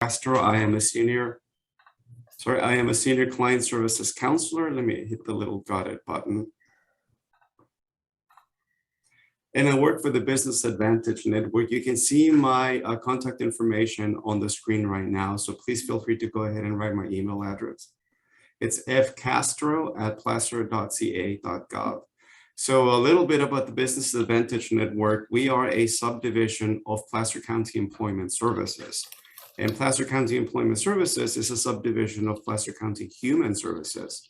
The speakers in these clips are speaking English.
Castro. I am a senior client services counselor. Let me hit the little dotted button. And I work for the Business Advantage Network. You can see my contact information on the screen right now. So please feel free to go ahead and write my email address. It's fcastro@placer.ca.gov. So a little bit about the Business Advantage Network. We are a subdivision of Placer County Employment Services. And Placer County Employment Services is a subdivision of Placer County Human Services.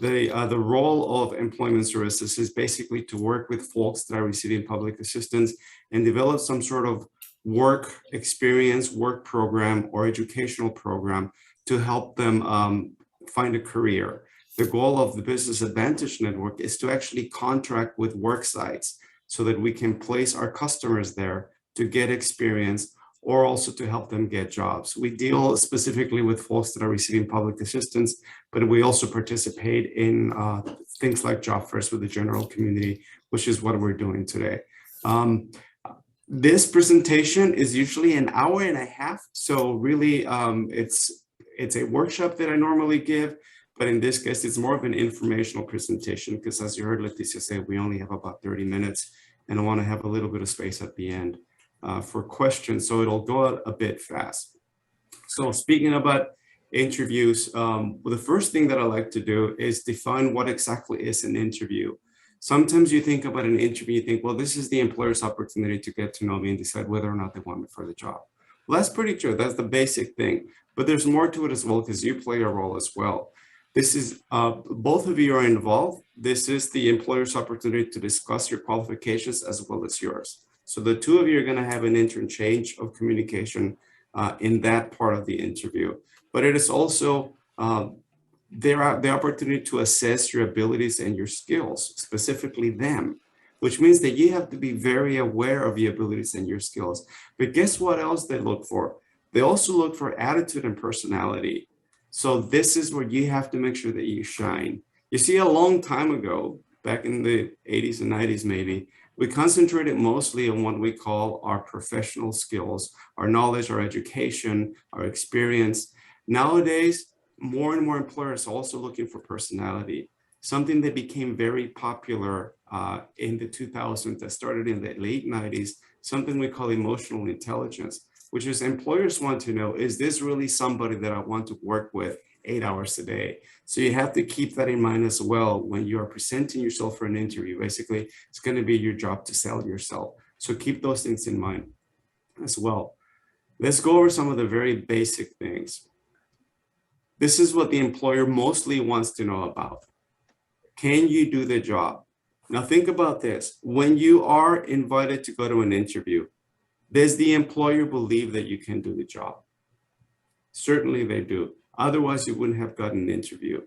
The role of employment services is basically to work with folks that are receiving public assistance and develop some sort of work experience, work program, or educational program to help them find a career. The goal of the Business Advantage Network is to actually contract with work sites so that we can place our customers there to get experience or also to help them get jobs. We deal specifically with folks that are receiving public assistance, but we also participate in things like job fairs with the general community, which is what we're doing today. This presentation is usually an hour and a half. So really it's a workshop that I normally give, but in this case, it's more of an informational presentation because as you heard Leticia say, we only have about 30 minutes and I want to have a little bit of space at the end for questions, so it'll go out a bit fast. So speaking about interviews, the first thing that I like to do is define what exactly is an interview. Sometimes you think about an interview, you think, well, this is the employer's opportunity to get to know me and decide whether or not they want me for the job. Well, that's pretty true. That's the basic thing. But there's more to it as well because you play a role as well. This is, both of you are involved. This is the employer's opportunity to discuss your qualifications as well as yours. So the two of you are going to have an interchange of communication in that part of the interview. But it is also the opportunity to assess your abilities and your skills, specifically them, which means that you have to be very aware of your abilities and your skills. But guess what else they look for? They also look for attitude and personality. So this is where you have to make sure that you shine. You see, a long time ago, back in the 80s and 90s maybe, we concentrated mostly on what we call our professional skills, our knowledge, our education, our experience. Nowadays, more and more employers are also looking for personality, something that became very popular in the 2000s, that started in the late 90s, something we call emotional intelligence, which is employers want to know, is this really somebody that I want to work with 8 hours a day? So you have to keep that in mind as well when you are presenting yourself for an interview. Basically, it's going to be your job to sell yourself. So keep those things in mind as well. Let's go over some of the very basic things. This is what the employer mostly wants to know about. Can you do the job? Now think about this. When you are invited to go to an interview, does the employer believe that you can do the job? Certainly they do. Otherwise, you wouldn't have gotten an interview.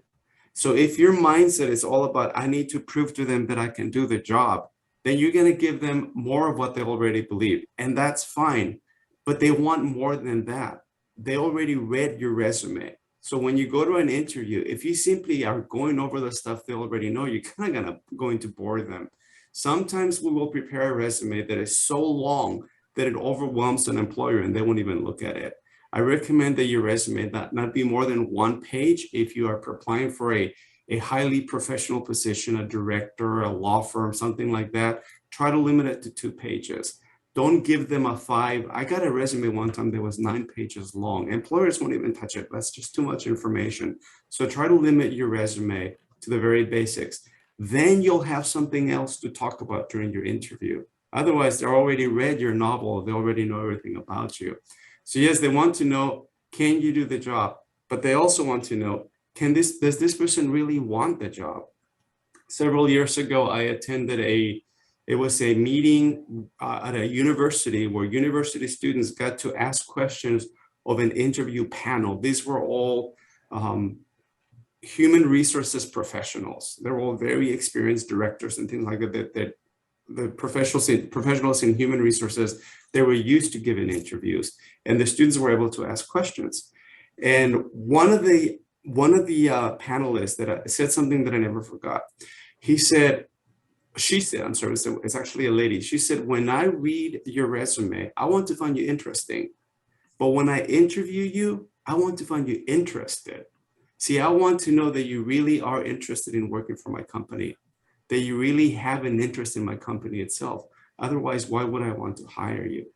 So if your mindset is all about, I need to prove to them that I can do the job, then you're going to give them more of what they already believe. And that's fine. But they want more than that. They already read your resume. So when you go to an interview, if you simply are going over the stuff they already know, you're kind of going to bore them. Sometimes we will prepare a resume that is so long that it overwhelms an employer and they won't even look at it. I recommend that your resume not be more than 1 page if you are applying for a highly professional position, a director, a law firm, something like that. Try to limit it to 2 pages. Don't give them a 5. I got a resume one time that was 9 pages long. Employers won't even touch it. That's just too much information. So try to limit your resume to the very basics. Then you'll have something else to talk about during your interview. Otherwise, they're already read your novel. They already know everything about you. So yes, they want to know, can you do the job? But they also want to know, does this person really want the job? Several years ago, I attended it was a meeting at a university where university students got to ask questions of an interview panel. These were all human resources professionals. They're all very experienced directors and things like that. The professionals in human resources, they were used to giving interviews, and the students were able to ask questions. And one of the panelists that said something that I never forgot. She said, I'm sorry, it's actually a lady. She said, when I read your resume, I want to find you interesting. But when I interview you, I want to find you interested. See, I want to know that you really are interested in working for my company, that you really have an interest in my company itself. Otherwise, why would I want to hire you?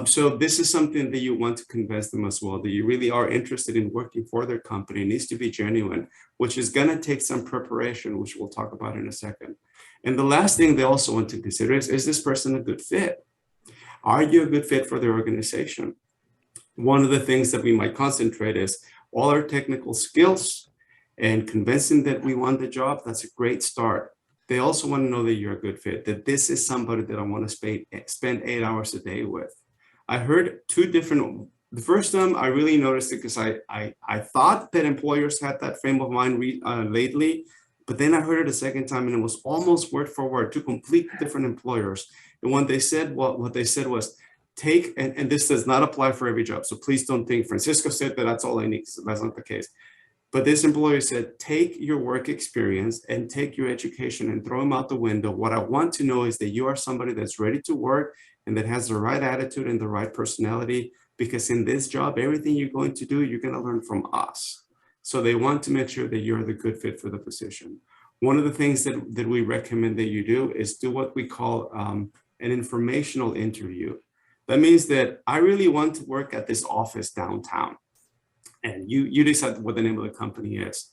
So this is something that you want to convince them as well, that you really are interested in working for their company. It needs to be genuine, which is going to take some preparation, which we'll talk about in a second. And the last thing they also want to consider is this person a good fit? Are you a good fit for their organization? One of the things that we might concentrate is all our technical skills and convincing that we want the job. That's a great start. They also want to know that you're a good fit, that this is somebody that I want to spend 8 hours a day with. I heard two different, the first time I really noticed it because I thought that employers had that frame of mind lately, but then I heard it a second time and it was almost word for word, two completely different employers. And when they said, what they said was, take, and this does not apply for every job, so please don't think Francisco said that that's all I need, so that's not the case. But this employer said, take your work experience and take your education and throw them out the window. What I want to know is that you are somebody that's ready to work and that has the right attitude and the right personality, because in this job, everything you're going to do, you're going to learn from us. So they want to make sure that you're the good fit for the position. One of the things that we recommend that you do is do what we call an informational interview. That means that I really want to work at this office downtown. And you decide what the name of the company is.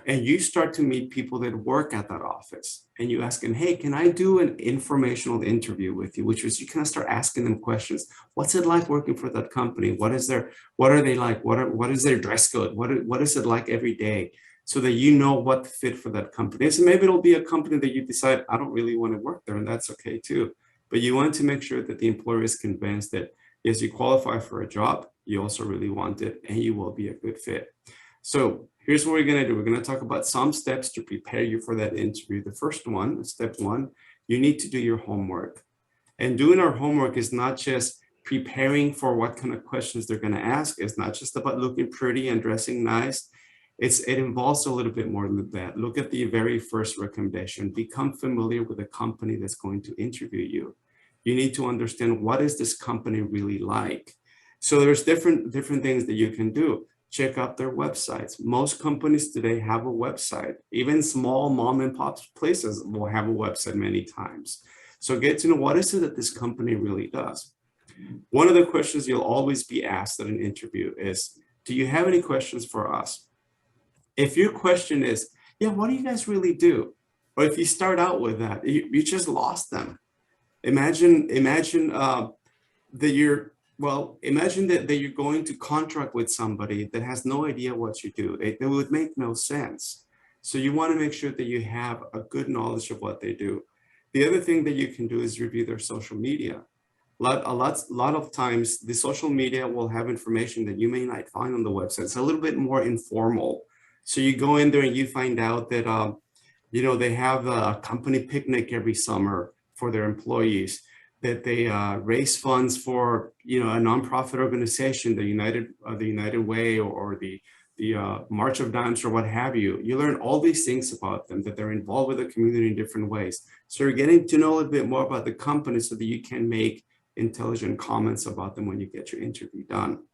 And you start to meet people that work at that office. And you ask them, hey, can I do an informational interview with you? Which is, you kind of start asking them questions. What's it like working for that company? What are they like? What is their dress code? What is it like every day? So that you know what to fit for that company. So maybe it'll be a company that you decide, I don't really want to work there, and that's okay too. But you want to make sure that the employer is convinced that, yes, you qualify for a job, you also really want it, and you will be a good fit. So here's what we're going to do. We're going to talk about some steps to prepare you for that interview. The first one, step one, you need to do your homework. And doing our homework is not just preparing for what kind of questions they're going to ask. It's not just about looking pretty and dressing nice. It involves a little bit more than that. Look at the very first recommendation. Become familiar with the company that's going to interview you. You need to understand, what is this company really like? So there's different things that you can do. Check out their websites. Most companies today have a website. Even small mom and pop places will have a website many times. So get to know, what is it that this company really does? One of the questions you'll always be asked at an interview is, do you have any questions for us? If your question is, yeah, what do you guys really do? Or if you start out with that, you just lost them. Imagine that you're going to contract with somebody that has no idea what you do. It would make no sense. So you want to make sure that you have a good knowledge of what they do. The other thing that you can do is review their social media. A lot of times the social media will have information that you may not find on the website. It's a little bit more informal. So you go in there and you find out that they have a company picnic every summer for their employees, that they raise funds for a nonprofit organization, the United Way, or the March of Dimes, or what have you. You learn all these things about them, that they're involved with the community in different ways. So you're getting to know a little bit more about the company so that you can make intelligent comments about them when you get your interview done.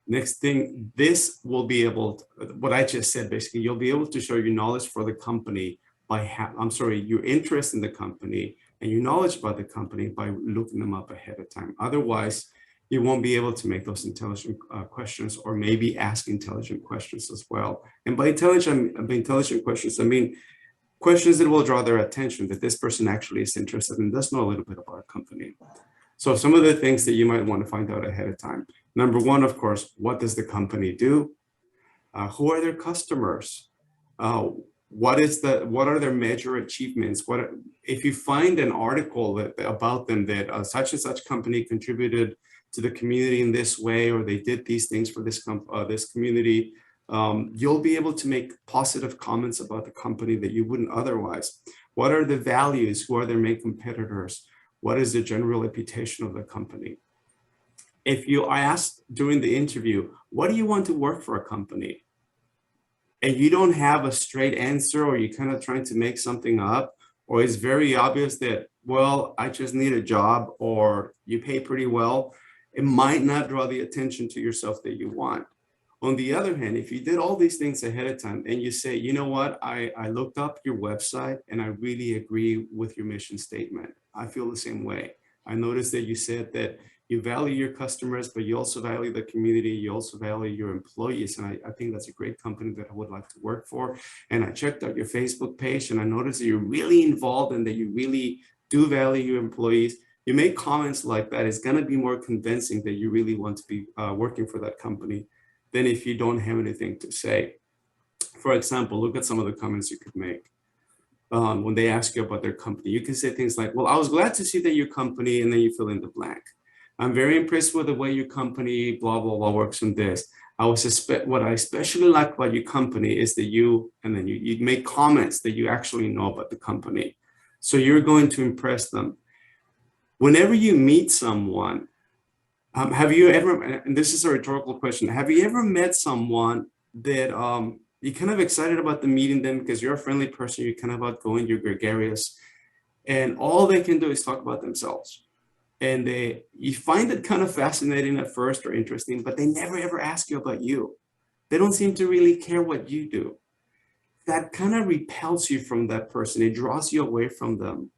Next thing, this will be able to, what I just said, basically, you'll be able to show your knowledge for the company your interest in the company and your knowledge about the company by looking them up ahead of time. Otherwise, you won't be able to make those intelligent questions, or maybe ask intelligent questions as well. And by intelligent questions, I mean questions that will draw their attention, that this person actually is interested and does know a little bit about our company. So some of the things that you might want to find out ahead of time. Number one, of course, what does the company do? Who are their customers? What are their major achievements? If you find an article about them that such and such company contributed to the community in this way, or they did these things for this community, you'll be able to make positive comments about the company that you wouldn't otherwise. What are the values? Who are their main competitors? What is the general reputation of the company? If you are asked during the interview, what do you want to work for a company? And you don't have a straight answer, or you're kind of trying to make something up, or it's very obvious that, well, I just need a job, or you pay pretty well, It might not draw the attention to yourself that you want. On the other hand, if you did all these things ahead of time and you say, you know what, I looked up your website and I really agree with your mission statement. I feel the same way. I noticed that you said that you value your customers, but you also value the community. You also value your employees. And I think that's a great company that I would like to work for. And I checked out your Facebook page and I noticed that you're really involved and that you really do value your employees. You make comments like that, it's going to be more convincing that you really want to be working for that company than if you don't have anything to say. For example, look at some of the comments you could make. When they ask you about their company, you can say things like, well, I was glad to see that your company, and then you fill in the blank. I'm very impressed with the way your company, blah, blah, blah, works on this. What I especially like about your company is that and then you make comments that you actually know about the company. So you're going to impress them. Whenever you meet someone, have you ever, and this is a rhetorical question, have you ever met someone that you're kind of excited about the meeting them because you're a friendly person, you're kind of outgoing, you're gregarious, and all they can do is talk about themselves. And you find it kind of fascinating at first or interesting, but they never ever ask you about you. They don't seem to really care what you do. That kind of repels you from that person. It draws you away from them.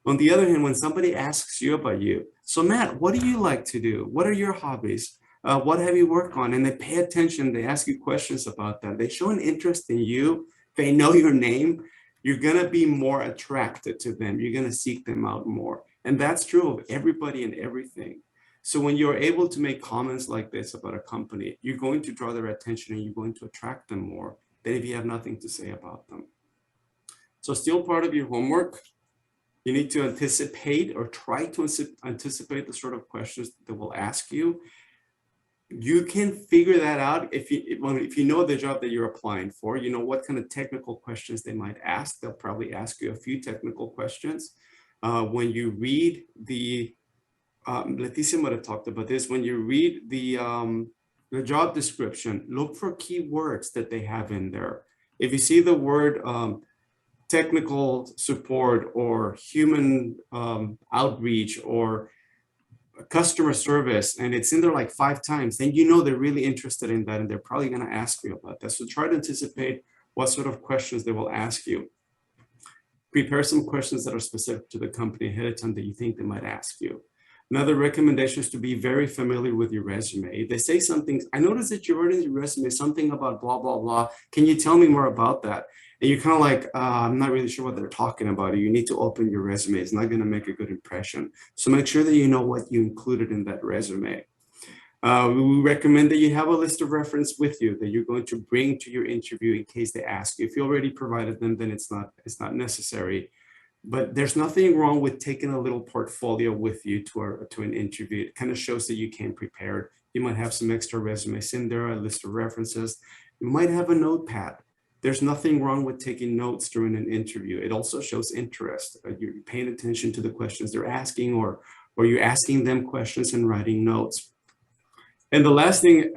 On the other hand, when somebody asks you about you, so Matt, what do you like to do? What are your hobbies? What have you worked on? And they pay attention, they ask you questions about that. They show an interest in you, they know your name, you're gonna be more attracted to them. You're gonna seek them out more. And that's true of everybody and everything. So when you're able to make comments like this about a company, you're going to draw their attention and you're going to attract them more than if you have nothing to say about them. So still part of your homework, you need to anticipate or try to anticipate the sort of questions that will ask you. You can figure that out if you know the job that you're applying for, you know what kind of technical questions they might ask. They'll probably ask you a few technical questions. When you read the, Leticia might have talked about this, when you read the job description, look for keywords that they have in there. If you see the word technical support or human outreach or customer service, and it's in there like 5 times, then you know they're really interested in that and they're probably going to ask you about that. So try to anticipate what sort of questions they will ask you. Prepare some questions that are specific to the company ahead of time that you think they might ask you. Another recommendation is to be very familiar with your resume. If they say something, I noticed that you wrote in your resume something about blah, blah, blah. Can you tell me more about that? And you're kind of like, I'm not really sure what they're talking about. You need to open your resume. It's not going to make a good impression. So make sure that you know what you included in that resume. We recommend that you have a list of reference with you that you're going to bring to your interview in case they ask you. If you already provided them, then it's not necessary. But there's nothing wrong with taking a little portfolio with you to an interview. It kind of shows that you came prepared. You might have some extra resumes in there, a list of references. You might have a notepad. There's nothing wrong with taking notes during an interview. It also shows interest. You're paying attention to the questions they're asking, or you're asking them questions and writing notes. And the last thing,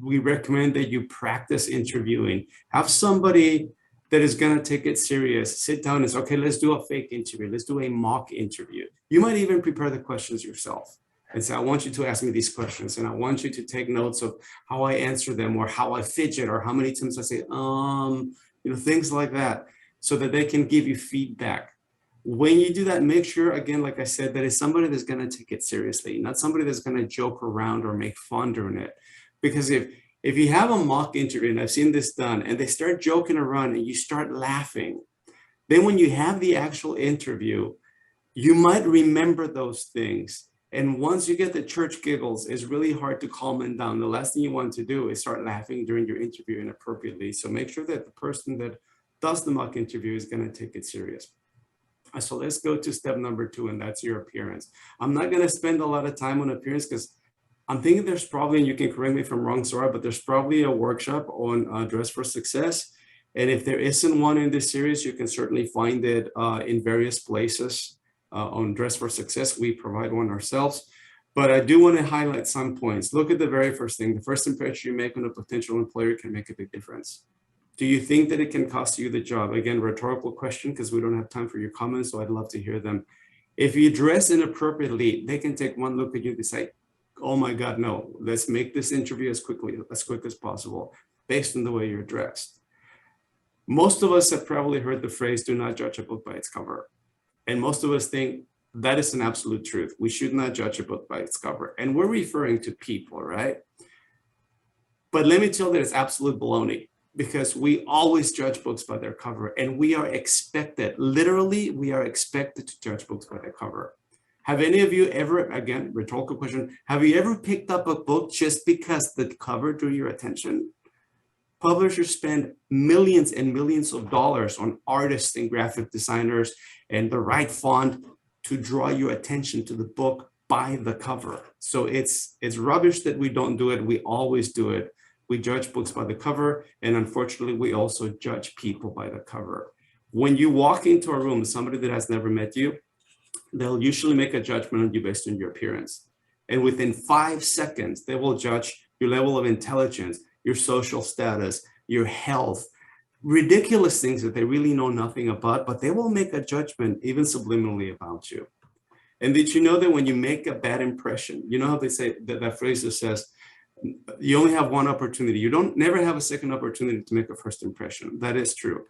we recommend that you practice interviewing. Have somebody that is going to take it serious. Sit down and say, okay, let's do a fake interview. Let's do a mock interview. You might even prepare the questions yourself and say, I want you to ask me these questions, and I want you to take notes of how I answer them, or how I fidget, or how many times I say, things like that, so that they can give you feedback. When you do that, make sure, again, like I said, that it's somebody that's going to take it seriously, not somebody that's going to joke around or make fun during it. Because if you have a mock interview, and I've seen this done, and they start joking around and you start laughing, then when you have the actual interview, you might remember those things. And once you get the church giggles, it's really hard to calm them down. The last thing you want to do is start laughing during your interview inappropriately. So make sure that the person that does the mock interview is going to take it serious. So let's go to step number 2, and that's your appearance. I'm not going to spend a lot of time on appearance because I'm thinking there's probably, and you can correct me if I'm wrong, Sora, but there's probably a workshop on Dress for Success. And if there isn't one in this series, you can certainly find it in various places on Dress for Success. We provide one ourselves. But I do want to highlight some points. Look at the very first thing. The first impression you make on a potential employer can make a big difference. Do you think that it can cost you the job? Again, rhetorical question, because we don't have time for your comments, so I'd love to hear them. If you dress inappropriately, they can take one look at you and say, oh my God, no, let's make this interview as quick as possible based on the way you're dressed. Most of us have probably heard the phrase, do not judge a book by its cover. And most of us think that is an absolute truth. We should not judge a book by its cover. And we're referring to people, right? But let me tell you that it's absolute baloney, because we always judge books by their cover, and we are expected, literally, we are expected to judge books by their cover. Have any of you ever, again, rhetorical question, have you ever picked up a book just because the cover drew your attention? Publishers spend millions and millions of dollars on artists and graphic designers and the right font to draw your attention to the book by the cover. So it's rubbish that we don't do it. We always do it. We judge books by the cover, and unfortunately, we also judge people by the cover. When you walk into a room, somebody that has never met you, they'll usually make a judgment on you based on your appearance. And within 5 seconds, they will judge your level of intelligence, your social status, your health, ridiculous things that they really know nothing about, but they will make a judgment even subliminally about you. And did you know that when you make a bad impression, you know how they say that phrase that says, you only have one opportunity. You don't never have a second opportunity to make a first impression. That is true.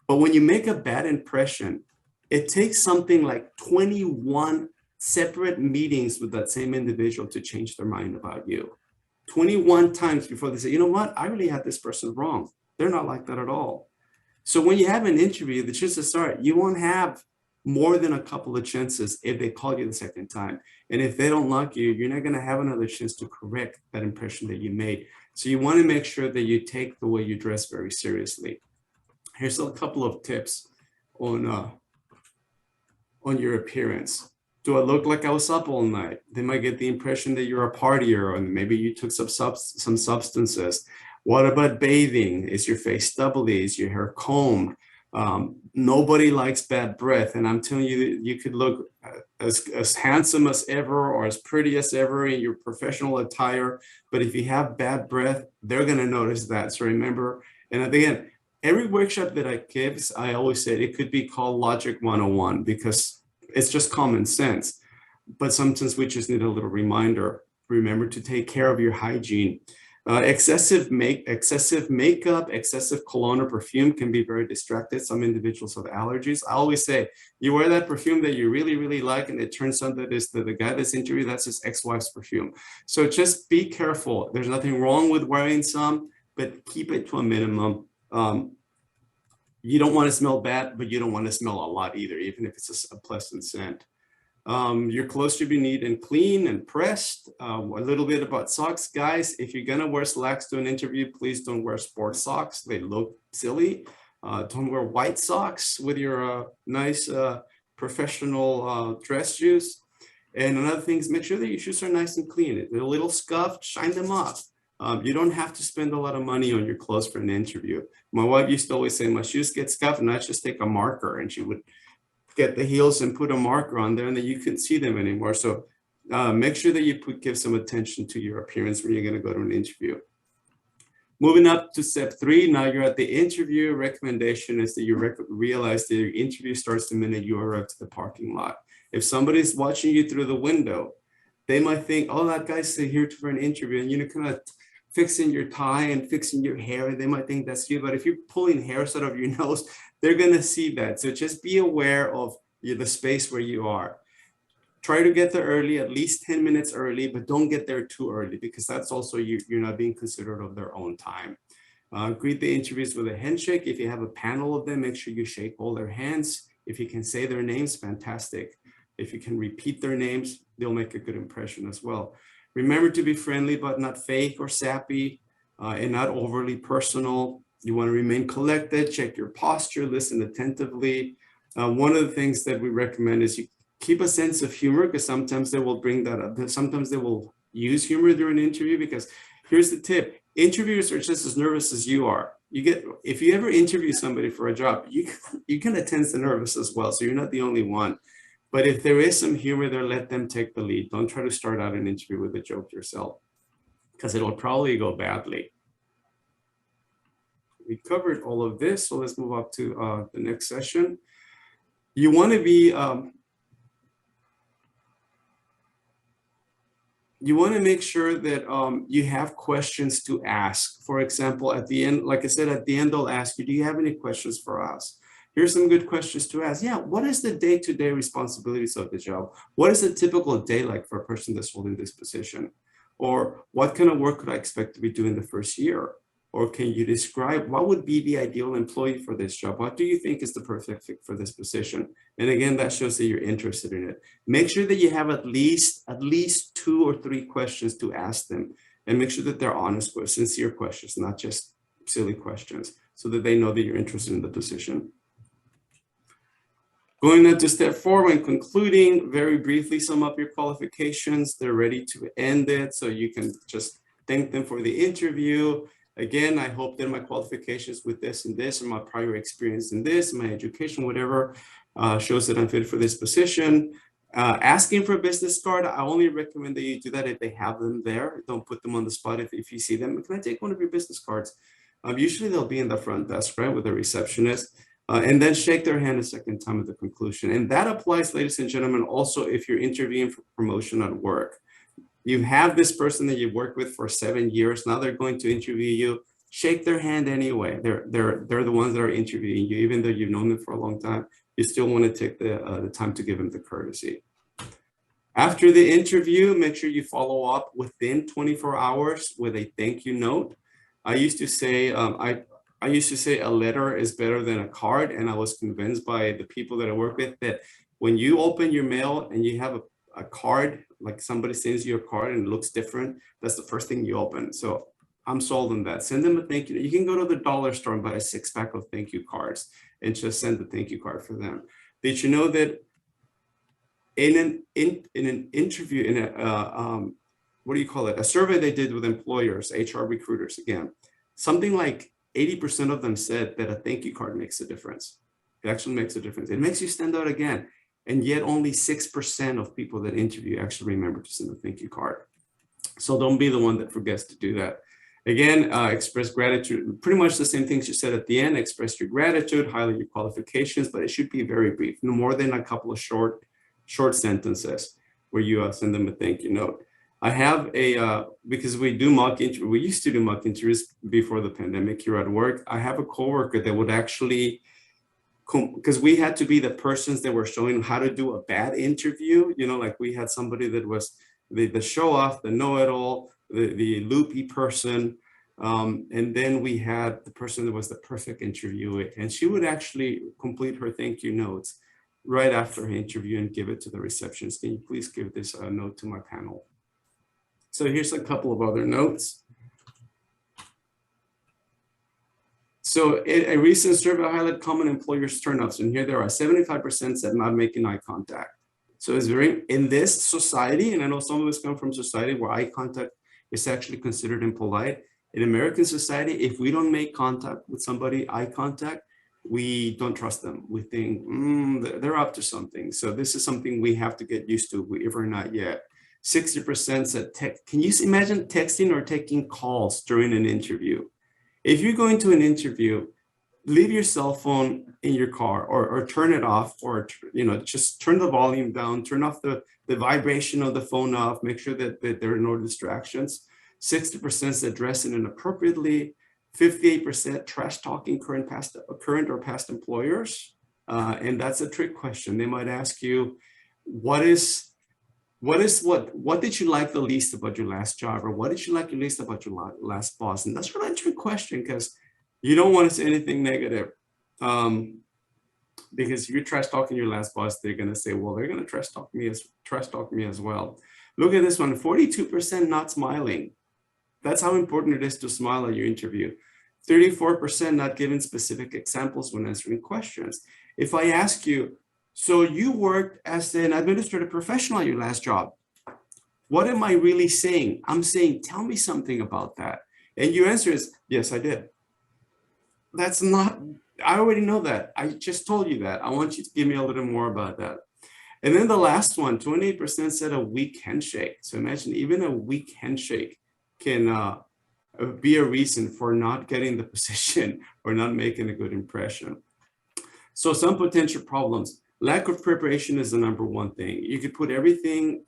But when you make a bad impression, it takes something like 21 separate meetings with that same individual to change their mind about you. 21 times before they say, you know what, I really had this person wrong. They're not like that at all. So when you have an interview, the chances are you won't have more than a couple of chances if they call you the second time. And if they don't like you, you're not going to have another chance to correct that impression that you made. So you want to make sure that you take the way you dress very seriously. Here's a couple of tips on your appearance. Do I look like I was up all night? They might get the impression that you're a partier, and maybe you took some substances. What about bathing? Is your face stubbly? Is your hair combed? Nobody likes bad breath, and I'm telling you, you could look as handsome as ever or as pretty as ever in your professional attire, but if you have bad breath, they're going to notice that. So remember, and again, every workshop that I give, I always say it could be called Logic 101 because it's just common sense, but sometimes we just need a little reminder. Remember to take care of your hygiene. Excessive makeup, excessive cologne or perfume can be very distracted. Some individuals have allergies. I always say, you wear that perfume that you really, really like, and it turns out that the guy that's interviewed, that's his ex-wife's perfume. So just be careful. There's nothing wrong with wearing some, but keep it to a minimum. You don't want to smell bad, but you don't want to smell a lot either, even if it's a pleasant scent. Your clothes should be neat and clean and pressed. A little bit about socks, guys. If you're gonna wear slacks to an interview, please don't wear sports socks. They look silly. Don't wear white socks with your nice professional dress shoes. And another thing is make sure that your shoes are nice and clean. If they're a little scuffed, shine them up. You don't have to spend a lot of money on your clothes for an interview. My wife used to always say, my shoes get scuffed, and I just take a marker, and she would get the heels and put a marker on there, and then you couldn't see them anymore. So make sure that you give some attention to your appearance when you're going to go to an interview. Moving up to step 3, now you're at the interview. Recommendation is that you realize that your interview starts the minute you arrive to the parking lot. If somebody's watching you through the window, they might think, oh, that guy's here for an interview, and kind of fixing your tie and fixing your hair, and they might think that's you. But if you're pulling hairs out of your nose, they're going to see that. So just be aware of the space where you are. Try to get there early, at least 10 minutes early, but don't get there too early, because that's also you're not being considerate of their own time. Greet the interviews with a handshake. If you have a panel of them, make sure you shake all their hands. If you can say their names, fantastic. If you can repeat their names, they'll make a good impression as well. Remember to be friendly, but not fake or sappy, and not overly personal. You want to remain collected, check your posture, listen attentively. One of the things that we recommend is you keep a sense of humor, because sometimes they will bring that up. Sometimes they will use humor during an interview, because here's the tip. Interviewers are just as nervous as you are. If you ever interview somebody for a job, you can attend to nervous as well. So you're not the only one. But if there is some humor there, let them take the lead. Don't try to start out an interview with a joke yourself, because it'll probably go badly. We covered all of this, so let's move up to the next session. You want to be, you want to make sure that you have questions to ask. For example, at the end, like I said, at the end, they'll ask you, do you have any questions for us? Here's some good questions to ask. Yeah, what is the day-to-day responsibilities of the job? What is a typical day like for a person that's holding this position? Or what kind of work could I expect to be doing the first year? Or can you describe what would be the ideal employee for this job? What do you think is the perfect fit for this position? And again, that shows that you're interested in it. Make sure that you have at least 2 or 3 questions to ask them, and make sure that they're honest, sincere questions, not just silly questions, so that they know that you're interested in the position. Going on to step 4, when concluding, very briefly sum up your qualifications. They're ready to end it, so you can just thank them for the interview. Again, I hope that my qualifications with this and this, and my prior experience in this, my education, whatever, shows that I'm fit for this position. Asking for a business card, I only recommend that you do that if they have them there. Don't put them on the spot if you see them. Can I take one of your business cards? Usually they'll be in the front desk, right, with a receptionist. And then shake their hand a second time at the conclusion. And that applies, ladies and gentlemen, also if you're interviewing for promotion at work. You have this person that you've worked with for 7 years. Now they're going to interview you. Shake their hand anyway. They're the ones that are interviewing you, even though you've known them for a long time. You still want to take the time to give them the courtesy. After the interview, make sure you follow up within 24 hours with a thank you note. I used to say I used to say a letter is better than a card, and I was convinced by the people that I work with that when you open your mail and you have a card, like somebody sends you a card and it looks different, that's the first thing you open. So I'm sold on that. Send them a thank you. You can go to the dollar store and buy a 6-pack of thank you cards and just send the thank you card for them. Did you know that in an interview, in a what do you call it? A survey they did with employers, HR recruiters, again, something like 80% of them said that a thank you card makes a difference. It actually makes a difference. It makes you stand out again. And yet only 6% of people that interview actually remember to send a thank you card. So don't be the one that forgets to do that. Again, express gratitude, pretty much the same things you said at the end. Express your gratitude, highlight your qualifications, but it should be very brief, no more than a couple of short sentences where you send them a thank you note. I have a, because we used to do mock interviews before the pandemic here at work. I have a coworker that would actually, because we had to be the persons that were showing how to do a bad interview. You know, like we had somebody that was the show off, the know-it-all, the loopy person. And then we had the person that was the perfect interviewee, and she would actually complete her thank you notes right after her interview and give it to the receptionist. Can you please give this note to my panel? So here's a couple of other notes. So a recent survey highlighted common employers turnoffs, and here there are 75% said not making eye contact. So it's very, in this society, and I know some of us come from society where eye contact is actually considered impolite. In American society, if we don't make contact with somebody, eye contact, we don't trust them. We think they're up to something. So this is something we have to get used to, if we're not yet. 60% said, can you imagine texting or taking calls during an interview? If you're going to an interview, leave your cell phone in your car or turn it off, or just turn the volume down, turn off the vibration of the phone off, make sure that there are no distractions. 60% said dressing inappropriately, 58% trash talking current or past employers. And that's a trick question. They might ask you, what did you like the least about your last job, or what did you like the least about your last boss? And that's really a trick question, because you don't want to say anything negative, because if you're trash talking your last boss, they're going to say, well, they're going to trash talk me as well. Look at this one, 42% not smiling. That's how important it is to smile at your interview. 34% not giving specific examples when answering questions. If I ask you, so you worked as an administrative professional at your last job, what am I really saying? I'm saying, tell me something about that. And your answer is, yes, I did. That's not, I already know that. I just told you that. I want you to give me a little more about that. And then the last one, 28% said a weak handshake. So imagine even a weak handshake can be a reason for not getting the position or not making a good impression. So some potential problems. Lack of preparation is the number one thing. You could put everything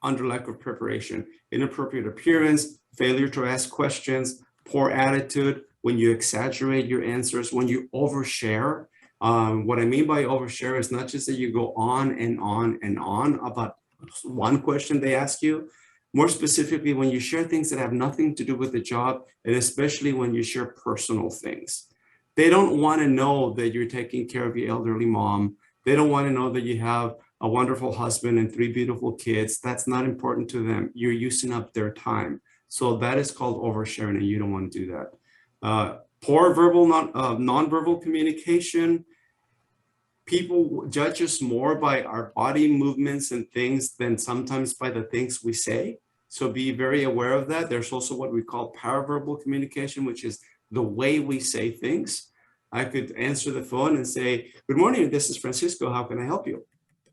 under lack of preparation, inappropriate appearance, failure to ask questions, poor attitude, when you exaggerate your answers, when you overshare. What I mean by overshare is not just that you go on and on and on about one question they ask you. More specifically, when you share things that have nothing to do with the job, and especially when you share personal things. They don't want to know that you're taking care of your elderly mom. They don't want to know that you have a wonderful husband and 3 beautiful kids. That's not important to them. You're using up their time. So that is called oversharing, and you don't want to do that. Poor verbal, nonverbal communication. People judge us more by our body movements and things than sometimes by the things we say. So be very aware of that. There's also what we call paraverbal communication, which is the way we say things. I could answer the phone and say, "Good morning, this is Francisco. How can I help you?"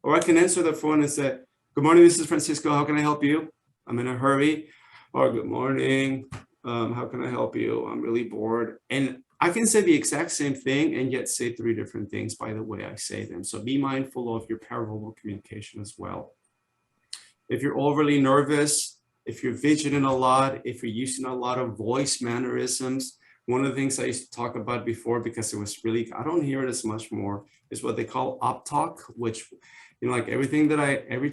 Or I can answer the phone and say, "Good morning, this is Francisco. How can I help you? I'm in a hurry." Or, "Good morning. How can I help you? I'm really bored." And I can say the exact same thing and yet say 3 different things by the way I say them. So be mindful of your paraverbal communication as well. If you're overly nervous, if you're fidgeting a lot, if you're using a lot of voice mannerisms, one of the things I used to talk about before, because it was really, I don't hear it as much more, is what they call up talk, which, like every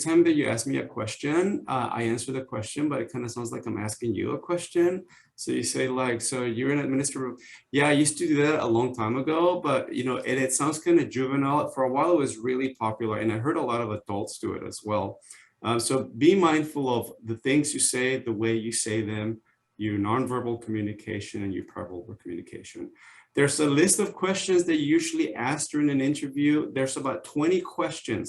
time that you ask me a question, I answer the question, but it kind of sounds like I'm asking you a question. So you say like, "So you're an administrator?" "Yeah, I used to do that a long time ago, but it sounds kind of juvenile. For a while, it was really popular, and I heard a lot of adults do it as well. So be mindful of the things you say, the way you say them, your nonverbal communication, and your paraverbal communication. There's a list of questions that you usually ask during an interview. There's about 20 questions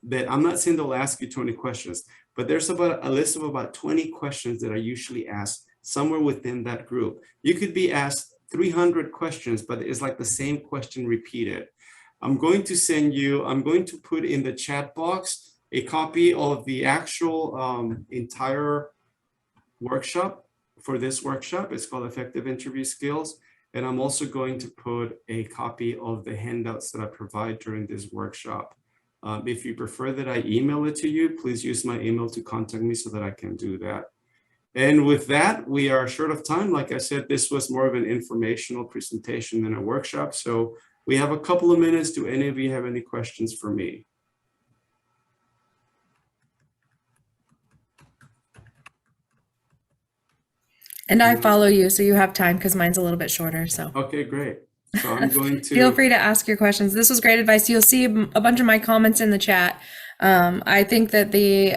that I'm not saying they'll ask you 20 questions, but there's about a list of about 20 questions that are usually asked somewhere within that group. You could be asked 300 questions, but it's like the same question repeated. I'm going to put in the chat box a copy of the actual entire workshop for this workshop. It's called Effective Interview Skills. And I'm also going to put a copy of the handouts that I provide during this workshop. If you prefer that I email it to you, please use my email to contact me so that I can do that. And with that, we are short of time. Like I said, this was more of an informational presentation than a workshop. So we have a couple of minutes. Do any of you have any questions for me? And I follow you, so you have time because mine's a little bit shorter. So Okay, great. So I'm going to feel free to ask your questions. This was great advice. You'll see a bunch of my comments in the chat. I think that the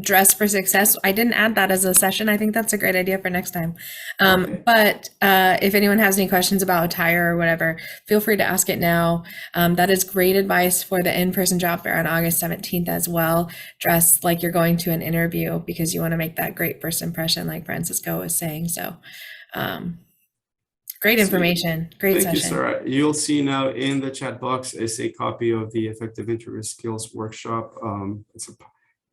dress for success, I didn't add that as a session. I think that's a great idea for next time. Okay. But if anyone has any questions about attire or whatever, feel free to ask it now. That is great advice for the in-person job fair on August 17th as well. Dress like you're going to an interview because you want to make that great first impression, like Francisco was saying. So great information, great Thank you, session. Sarah. You'll see now in the chat box is a copy of the Effective Interview Skills workshop.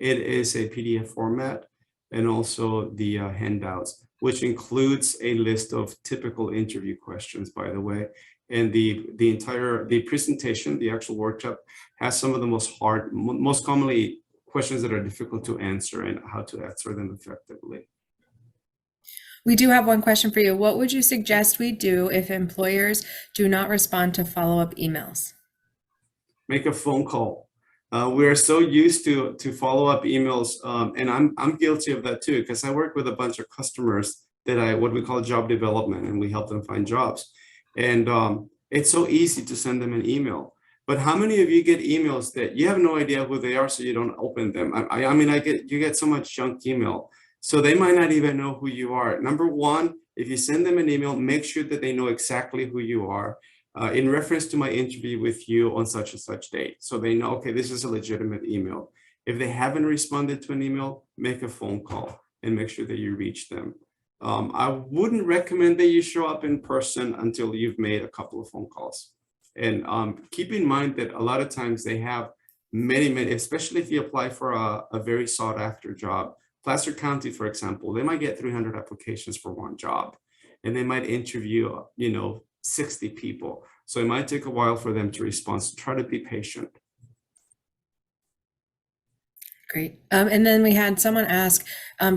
It is a PDF format, and also the handouts, which includes a list of typical interview questions, by the way. And the presentation, the actual workshop, has some of the most commonly questions that are difficult to answer and how to answer them effectively. We do have one question for you. What would you suggest we do if employers do not respond to follow-up emails? Make a phone call. We're so used to follow-up emails, and I'm guilty of that too, because I work with a bunch of customers that what we call job development, and we help them find jobs. And it's so easy to send them an email. But how many of you get emails that you have no idea who they are, so you don't open them? I mean, you get so much junk email, so they might not even know who you are. Number one, if you send them an email, make sure that they know exactly who you are. In reference to my interview with you on such and such date. So they know, okay, this is a legitimate email. If they haven't responded to an email, make a phone call and make sure that you reach them. I wouldn't recommend that you show up in person until you've made a couple of phone calls. And keep in mind that a lot of times they have many, especially if you apply for a very sought after job. Placer County, for example, they might get 300 applications for one job, and they might interview, 60 people. So it might take a while for them to respond. So try to be patient. Great. And then we had someone ask,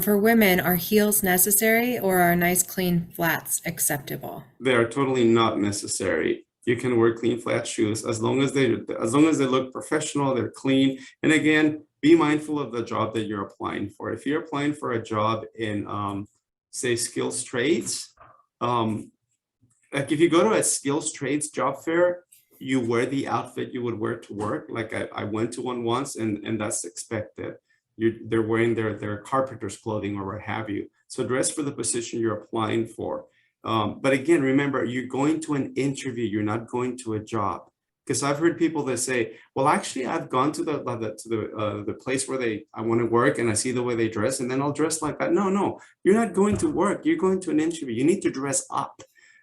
for women, are heels necessary or are nice clean flats acceptable? They are totally not necessary. You can wear clean flat shoes as long as they look professional, they're clean. And again, be mindful of the job that you're applying for. If you're applying for a job in say skills trades, like if you go to a skills trades job fair, you wear the outfit you would wear to work. Like I went to one once, and that's expected. They're wearing their carpenter's clothing or what have you. So dress for the position you're applying for. But again, remember, you're going to an interview. You're not going to a job. Because I've heard people that say, "Well, actually, I've gone to the place where I want to work, and I see the way they dress, and then I'll dress like that." No, no, you're not going to work. You're going to an interview. You need to dress up.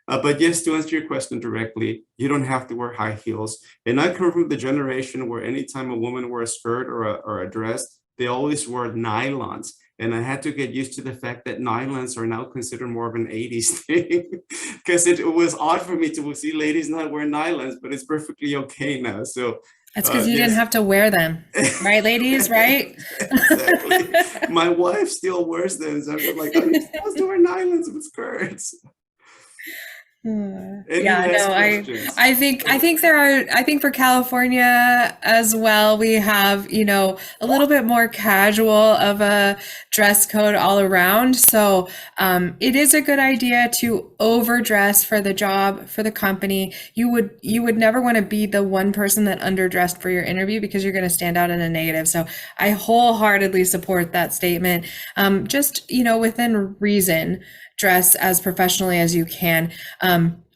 But yes, to answer your question directly, you don't have to wear high heels. And I come from the generation where anytime a woman wore a skirt or a dress, they always wore nylons. And I had to get used to the fact that nylons are now considered more of an 80s thing, because it was odd for me to see ladies not wear nylons, but it's perfectly okay now. So That's because you didn't yes. have to wear them, right, ladies? Right? Exactly. My wife still wears them. So I'm like, I'm supposed to wear nylons with skirts. Any Yeah, last no, questions? I think for California as well, we have, a little bit more casual of a dress code all around. So, it is a good idea to overdress for the job, for the company. You would never want to be the one person that underdressed for your interview because you're going to stand out in a negative. So I wholeheartedly support that statement. Just, within reason, dress as professionally as you can.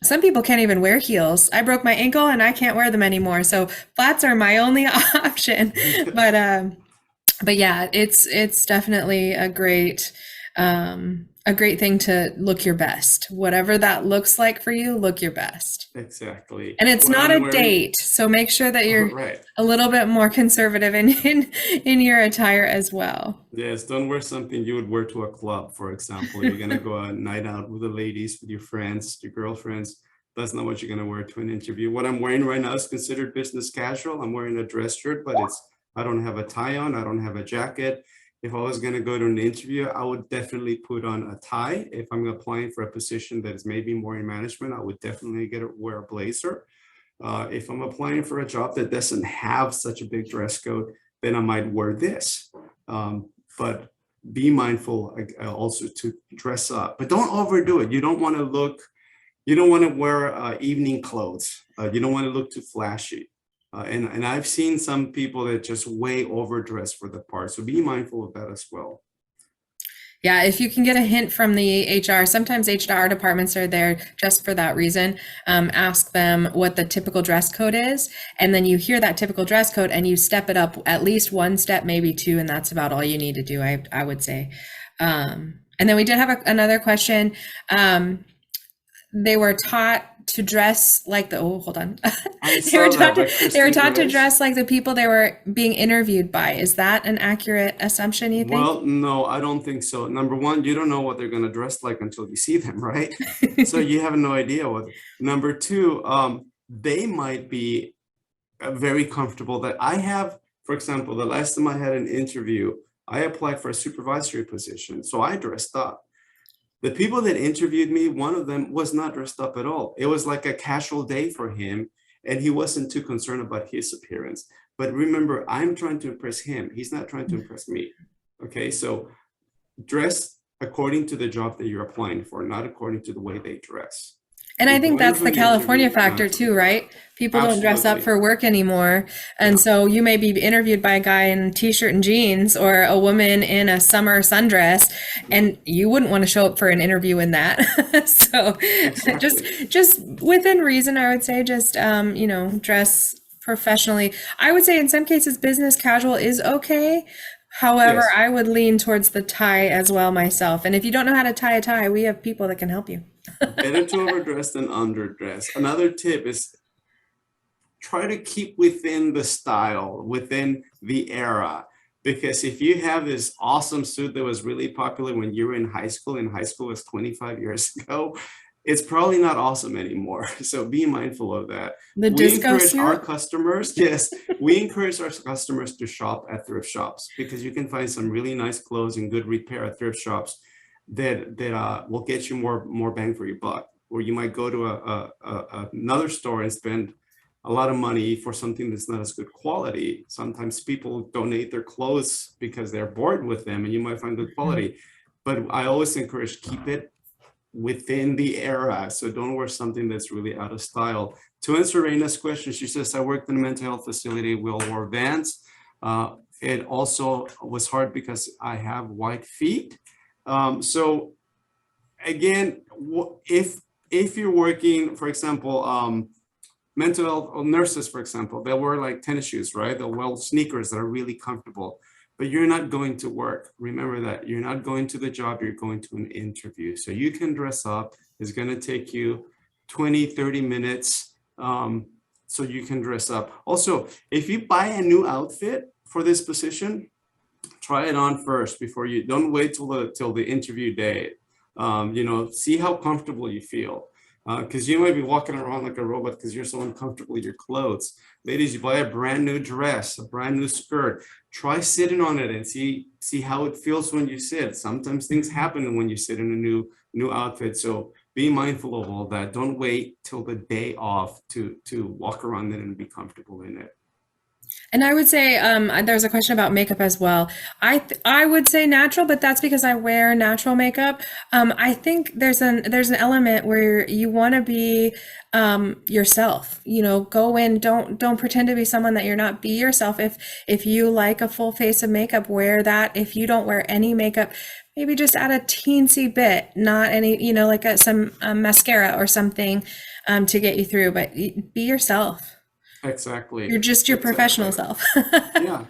Some people can't even wear heels. I broke my ankle and I can't wear them anymore. So flats are my only option. But yeah, it's definitely a great thing to look your best. Whatever that looks like for you, look your best. Exactly. And it's What not I'm a wearing, date, so make sure that you're right. a little bit more conservative in your attire as well. Yes, don't wear something you would wear to a club, for example. You're gonna go a night out with the ladies, with your friends, your girlfriends. That's not what you're gonna wear to an interview. What I'm wearing right now is considered business casual. I'm wearing a dress shirt, but I don't have a tie on, I don't have a jacket. If I was gonna go to an interview, I would definitely put on a tie. If I'm applying for a position that is maybe more in management, I would definitely wear a blazer. If I'm applying for a job that doesn't have such a big dress code, then I might wear this. But be mindful also to dress up, but don't overdo it. You don't want to wear evening clothes. You don't want to look too flashy. And I've seen some people that just way overdress for the part. So be mindful of that as well. Yeah, if you can get a hint from the HR, sometimes HR departments are there just for that reason. Ask them what the typical dress code is, and then you hear that typical dress code and you step it up at least one step, maybe two, and that's about all you need to do, I would say. And then we did have another question. They were taught to dress like hold on. I They were saw that taught by to, they were Kristen taught to Grace. dress like the people they were being interviewed by. Is that an accurate assumption, you think? Well, no, I don't think so. Number one, you don't know what they're going to dress like until you see them, right? So you have no idea what. Number two, they might be very comfortable. That I have, for example, the last time I had an interview, I applied for a supervisory position, so I dressed up. The people that interviewed me, one of them was not dressed up at all. It was like a casual day for him, and he wasn't too concerned about his appearance. But remember, I'm trying to impress him. He's not trying to impress me. Okay, so dress according to the job that you're applying for, not according to the way they dress. And I You're think going that's to the an interview, California not factor to the too, job. right? People don't dress up Absolutely. for work anymore. And Yeah. so you may be interviewed by a guy in t-shirt and jeans or a woman in a summer sundress, and you wouldn't want to show up for an interview in that. So just Exactly. just within reason, I would say just dress professionally. I would say in some cases business casual is okay. However, Yes. I would lean towards the tie as well myself. And if you don't know how to tie a tie, we have people that can help you. Better to overdress than underdress. Another tip is try to keep within the style, within the era. Because if you have this awesome suit that was really popular when you were in high school was 25 years ago, it's probably not awesome anymore. So be mindful of that. The We disco encourage our suit? customers, yes, we encourage our customers to shop at thrift shops because you can find some really nice clothes and good repair at thrift shops that will get you more bang for your buck. Or you might go to another store and spend a lot of money for something that's not as good quality. Sometimes people donate their clothes because they're bored with them, and you might find good quality. But I always encourage keep it within the era. So don't wear something that's really out of style. To answer Reina's question, she says, I worked in a mental health facility. We all wore Vans. It also was hard because I have white feet. So again, if you're working, for example, mental health nurses, for example, they'll wear like tennis shoes, right? They'll wear sneakers that are really comfortable, but you're not going to work. Remember that you're not going to the job, you're going to an interview. So you can dress up. It's going to take you 20, 30 minutes. So you can dress up. Also, if you buy a new outfit for this position, try it on first before you, don't wait till the interview day. See how comfortable you feel. Because you might be walking around like a robot because you're so uncomfortable in your clothes. Ladies, you buy a brand new dress, a brand new skirt, try sitting on it and see how it feels when you sit. Sometimes things happen when you sit in a new outfit. So be mindful of all that. Don't wait till the day off to walk around it and be comfortable in it. And I would say there's a question about makeup as well. I would say natural, but that's because I wear natural makeup. I think there's an element where you want to be yourself. Go in. Don't pretend to be someone that you're not. Be yourself. If you like a full face of makeup, wear that. If you don't wear any makeup, maybe just add a teensy bit, not any. Like some mascara or something to get you through. But be yourself. Exactly. You're just your professional Exactly. self. Yeah.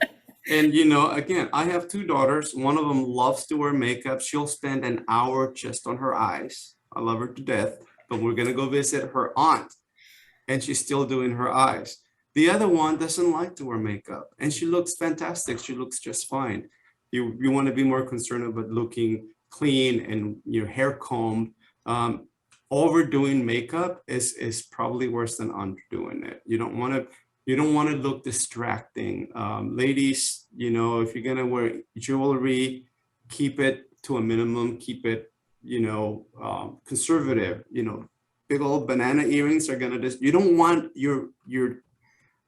And again, I have two daughters. One of them loves to wear makeup. She'll spend an hour just on her eyes. I love her to death, but we're gonna go visit her aunt and she's still doing her eyes. The other one doesn't like to wear makeup and she looks fantastic. She looks just fine. You want to be more concerned about looking clean and your hair combed. Overdoing makeup is probably worse than underdoing it. You don't want to look distracting. Ladies, if you're gonna wear jewelry, keep it to a minimum. Keep it, conservative. Big old banana earrings are gonna just. You don't want your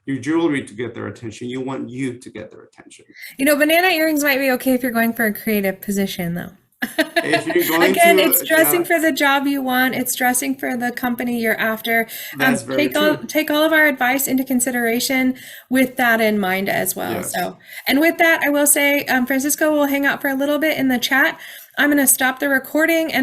jewelry to get their attention. You want you to get their attention. Banana earrings might be okay if you're going for a creative position, though. If you're going Again, it's to, dressing yeah, for the job you want. It's dressing for the company you're after. that's very true. Take all of our advice into consideration with that in mind as well. Yes. So, and with that, I will say, Francisco will hang out for a little bit in the chat. I'm going to stop the recording and then